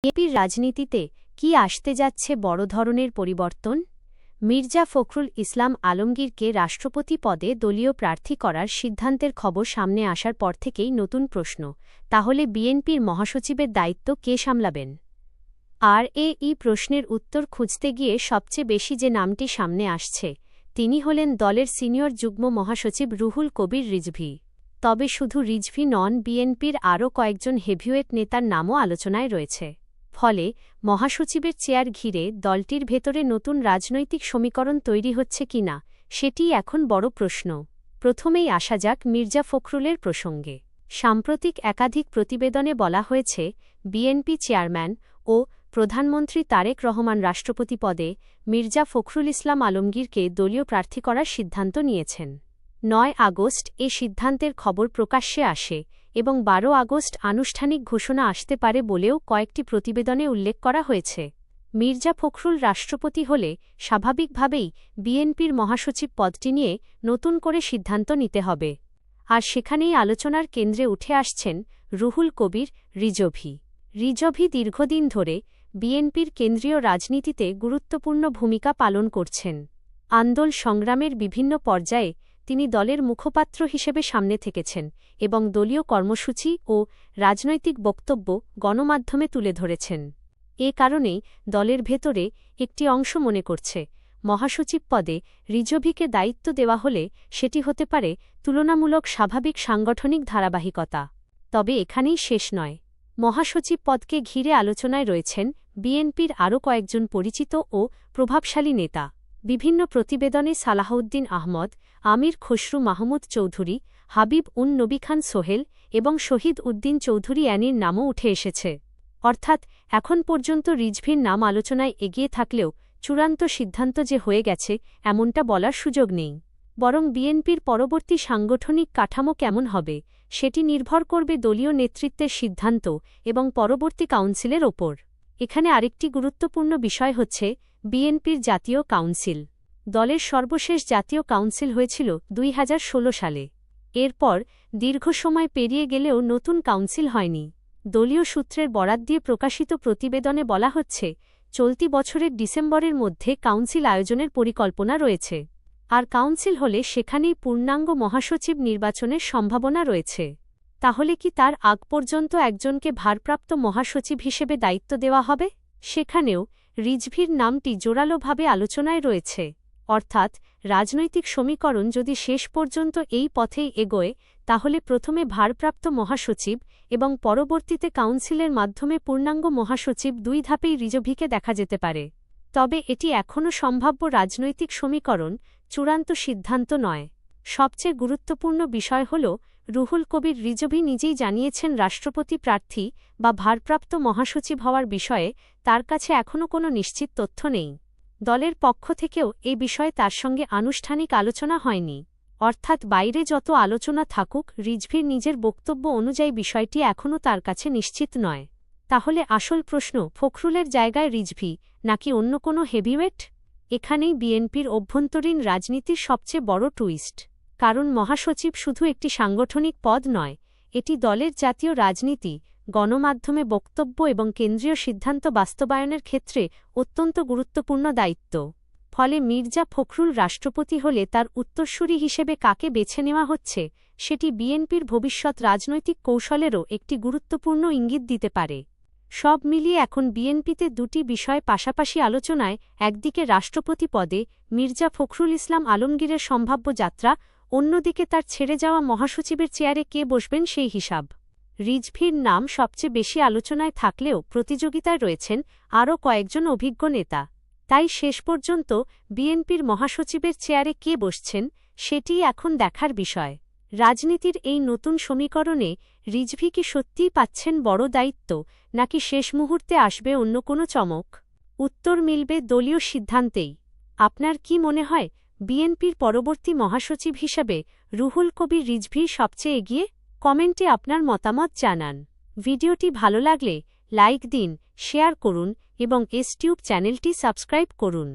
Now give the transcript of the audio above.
বিএনপির রাজনীতিতে কি আসতে যাচ্ছে বড় ধরনের পরিবর্তন? মির্জা ফখরুল ইসলাম আলমগীরকে রাষ্ট্রপতি পদে দলীয় প্রার্থী করার সিদ্ধান্তের খবর সামনে আসার পর থেকেই নতুন প্রশ্ন, তাহলে বিএনপির মহাসচিবের দায়িত্ব কে সামলাবেন? আর এই প্রশ্নের উত্তর খুঁজতে গিয়ে সবচেয়ে বেশি যে নামটি সামনে আসছে, তিনি হলেন দলের সিনিয়র যুগ্ম মহাসচিব রুহুল কবির রিজভী। তবে শুধু রিজভী নন, বিএনপির আরও কয়েকজন হেভিওয়েট নেতার নামও আলোচনায় রয়েছে। ফলে মহাসচিবের চেয়ার ঘিরে দলটির ভেতরে নতুন রাজনৈতিক সমীকরণ তৈরি হচ্ছে কিনা, সেটিই এখন বড় প্রশ্ন। প্রথমেই আসা যাক মির্জা ফখরুলের প্রসঙ্গে। সাম্প্রতিক একাধিক প্রতিবেদনে বলা হয়েছে, বিএনপি চেয়ারম্যান ও প্রধানমন্ত্রী তারেক রহমান রাষ্ট্রপতি পদে মির্জা ফখরুল ইসলাম আলমগীরকে দলীয় প্রার্থী করার সিদ্ধান্ত নিয়েছেন। ৯ আগস্ট এ সিদ্ধান্তের খবর প্রকাশ্যে আসে এবং ১২ আগস্ট আনুষ্ঠানিক ঘোষণা আসতে পারে বলেও কয়েকটি প্রতিবেদনে উল্লেখ করা হয়েছে। মির্জা ফখরুল রাষ্ট্রপতি হলে স্বাভাবিকভাবেই বিএনপির মহাসচিব পদটি নিয়ে নতুন করে সিদ্ধান্ত নিতে হবে। আর সেখানেই আলোচনার কেন্দ্রে উঠে আসছেন রুহুল কবির রিজভী। রিজভী দীর্ঘদিন ধরে বিএনপির কেন্দ্রীয় রাজনীতিতে গুরুত্বপূর্ণ ভূমিকা পালন করছেন। আন্দোলন সংগ্রামের বিভিন্ন পর্যায়ে তিনি দলের মুখপাত্র হিসেবে সামনে থেকেছেন এবং দলীয় কর্মসূচি ও রাজনৈতিক বক্তব্য গণমাধ্যমে তুলে ধরেছেন। এ কারণেই দলের ভেতরে একটি অংশ মনে করছে, মহাসচিব পদে রিজভীকে দায়িত্ব দেওয়া হলে সেটি হতে পারে তুলনামূলক স্বাভাবিক সাংগঠনিক ধারাবাহিকতা। তবে এখানেই শেষ নয়। মহাসচিব পদকে ঘিরে আলোচনায় রয়েছেন বিএনপির আরও কয়েকজন পরিচিত ও প্রভাবশালী নেতা। বিভিন্ন প্রতিবেদনে সালাহউদ্দিন আহমদ, আমির খসরু মাহমুদ চৌধুরী, হাবিব উন নবী খান সোহেল এবং শহীদ উদ্দিন চৌধুরী অ্যানির নামও উঠে এসেছে। অর্থাৎ এখন পর্যন্ত রিজভীর নাম আলোচনায় এগিয়ে থাকলেও চূড়ান্ত সিদ্ধান্ত যে হয়ে গেছে এমনটা বলার সুযোগ নেই। বরং বিএনপির পরবর্তী সাংগঠনিক কাঠামো কেমন হবে সেটি নির্ভর করবে দলীয় নেতৃত্বের সিদ্ধান্ত এবং পরবর্তী কাউন্সিলের ওপর। এখানে আরেকটি গুরুত্বপূর্ণ বিষয় হচ্ছে বিএনপির জাতীয় কাউন্সিল। দলের সর্বশেষ জাতীয় কাউন্সিল হয়েছিল ২০১৬ সালে। এরপর দীর্ঘ সময় পেরিয়ে গেলেও নতুন কাউন্সিল হয়নি। দলীয় সূত্রের বরাত দিয়ে প্রকাশিত প্রতিবেদনে বলা হচ্ছে, চলতি বছরের ডিসেম্বরের মধ্যে কাউন্সিল আয়োজনের পরিকল্পনা রয়েছে। আর কাউন্সিল হলে সেখানেই পূর্ণাঙ্গ মহাসচিব নির্বাচনের সম্ভাবনা রয়েছে। তাহলে কি তার আগ পর্যন্ত একজনকে ভারপ্রাপ্ত মহাসচিব হিসেবে দায়িত্ব দেওয়া হবে? সেখানেও রিজভীর নামটি জোরালোভাবে আলোচনায় রয়েছে। অর্থাৎ রাজনৈতিক সমীকরণ যদি শেষ পর্যন্ত এই পথেই এগোয়, তাহলে প্রথমে ভারপ্রাপ্ত মহাসচিব এবং পরবর্তীতে কাউন্সিলের মাধ্যমে পূর্ণাঙ্গ মহাসচিব, ২ ধাপেই রিজভীকে দেখা যেতে পারে। তবে এটি এখনও সম্ভাব্য রাজনৈতিক সমীকরণ, চূড়ান্ত সিদ্ধান্ত নয়। সবচেয়ে গুরুত্বপূর্ণ বিষয় হল, রুহুল কবির রিজভী নিজেই জানিয়েছেন রাষ্ট্রপতি প্রার্থী বা ভারপ্রাপ্ত মহাসচিব হওয়ার বিষয়ে তার কাছে এখনও কোনো নিশ্চিত তথ্য নেই। দলের পক্ষ থেকেও এ বিষয়ে তার সঙ্গে আনুষ্ঠানিক আলোচনা হয়নি। অর্থাৎ বাইরে যত আলোচনা থাকুক, রিজভীর নিজের বক্তব্য অনুযায়ী বিষয়টি এখনও তার কাছে নিশ্চিত নয়। তাহলে আসল প্রশ্ন, ফখরুলের জায়গায় রিজভী নাকি অন্য কোনো হেভিওয়েট? এখানেই বিএনপির অভ্যন্তরীণ রাজনীতির সবচেয়ে বড় টুইস্ট। কারণ মহাসচিব শুধু একটি সাংগঠনিক পদ নয়, এটি দলের জাতীয় রাজনীতি, গণমাধ্যমে বক্তব্য এবং কেন্দ্রীয় সিদ্ধান্ত বাস্তবায়নের ক্ষেত্রে অত্যন্ত গুরুত্বপূর্ণ দায়িত্ব। ফলে মির্জা ফখরুল রাষ্ট্রপতি হলে তার উত্তরসূরি হিসেবে কাকে বেছে নেওয়া হচ্ছে, সেটি বিএনপির ভবিষ্যৎ রাজনৈতিক কৌশলেরও একটি গুরুত্বপূর্ণ ইঙ্গিত দিতে পারে। সব মিলিয়ে এখন বিএনপিতে দুটি বিষয় পাশাপাশি আলোচনায়, একদিকে রাষ্ট্রপতি পদে মির্জা ফখরুল ইসলাম আলমগীরের সম্ভাব্য যাত্রা, অন্যদিকে তার ছেড়ে যাওয়া মহাসচিবের চেয়ারে কে বসবেন সেই হিসাব। রিজভীর নাম সবচেয়ে বেশি আলোচনায় থাকলেও প্রতিযোগিতায় রয়েছেন আরও কয়েকজন অভিজ্ঞ নেতা। তাই শেষ পর্যন্ত বিএনপির মহাসচিবের চেয়ারে কে বসছেন সেটিই এখন দেখার বিষয়। রাজনীতির এই নতুন সমীকরণে রিজভী কি সত্যিই পাচ্ছেন বড় দায়িত্ব, নাকি শেষ মুহূর্তে আসবে অন্য কোনো চমক? উত্তর মিলবে দলীয় সিদ্ধান্তেই। আপনার কি মনে হয়, বিএনপির পরবর্তী মহাসচিব হিসাবে রুহুল কবির রিজভী সবচেয়ে এগিয়ে? কমেন্টে আপনার মতামত জানান। ভিডিওটি ভালো লাগলে লাইক দিন, শেয়ার করুন এবং এসটিউব চ্যানেলটি সাবস্ক্রাইব করুন।